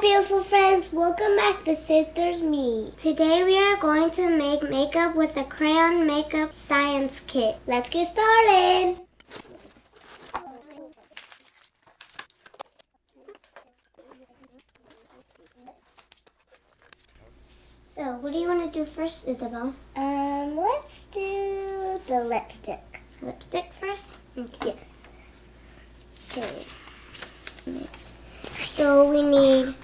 beautiful friends, welcome back to Sisters MIEE. Today we are going to make makeup with a crayon makeup science kit. Let's get started. So what do you want to do first, Isabel? Let's do the lipstick. Lipstick first? Okay. Yes. Okay. So we need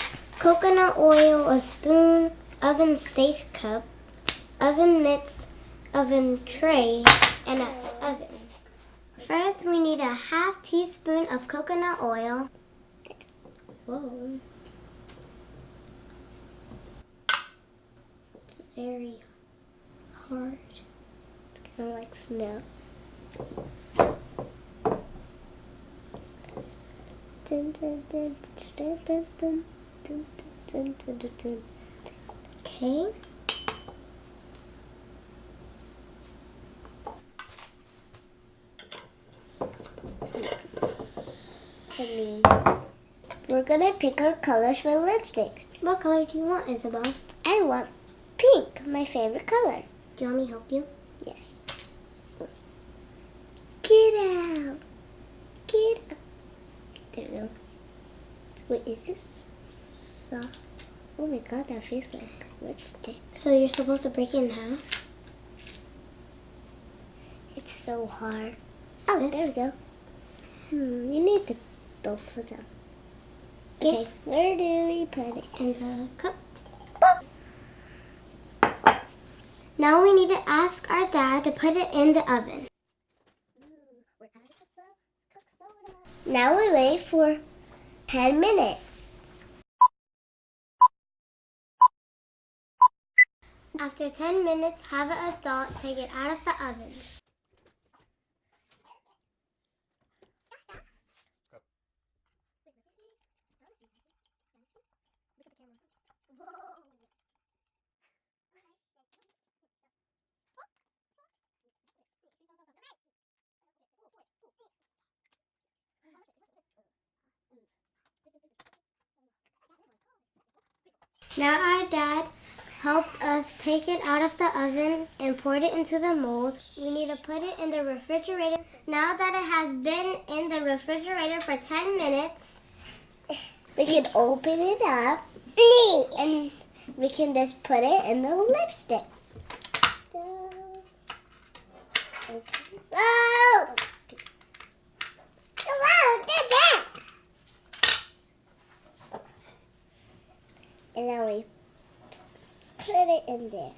coconut oil, a spoon, oven safe cup, oven mitts, oven tray, and an oven. First we need a half teaspoon of coconut oil. Whoa. It's very hard. It's kind of like snow. Dun, dun, dun, dun, dun, dun, dun, dun, dun, dun, dun. Okay. We're gonna pick our colors for lipstick. What color do you want, Isabel? I want pink, my favorite color. Do you want me to help you? Yes. Get out! Get out! There we go. Wait, is this soft? Oh my god, that feels like lipstick. So you're supposed to break it in half? It's so hard. Oh, there we go. You need the both of them. Okay, where do we put it? In the cup. Boop. Now we need to ask our dad to put it in the oven. Now we wait for 10 minutes. After 10 minutes, have an adult take it out of the oven. Now our dad helped us take it out of the oven and poured it into the mold. We need to put it in the refrigerator. Now that it has been in the refrigerator for 10 minutes, we can open it up and we can just put it in the lipstick. Oh! And now we put it in there.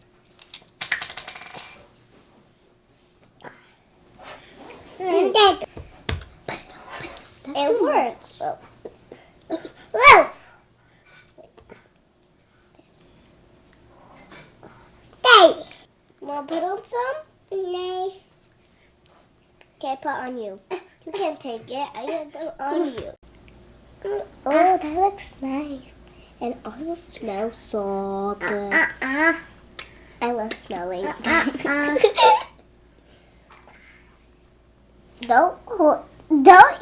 It works. Oh. Whoa! Hey! Want to put on some? No. Okay, put on you. You can't take it. I can put it on you. Oh, that looks nice. And also smells so good. I love smelling. Don't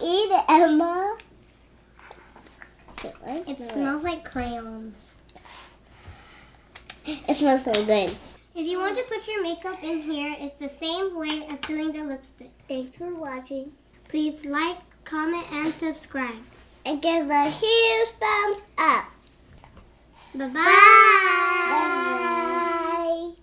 eat it, Emma. It smells like crayons. It smells so good. If you want to put your makeup in here, it's the same way as doing the lipstick. Thanks for watching. Please like, comment, and subscribe. And give a huge thumbs up. Bye-bye.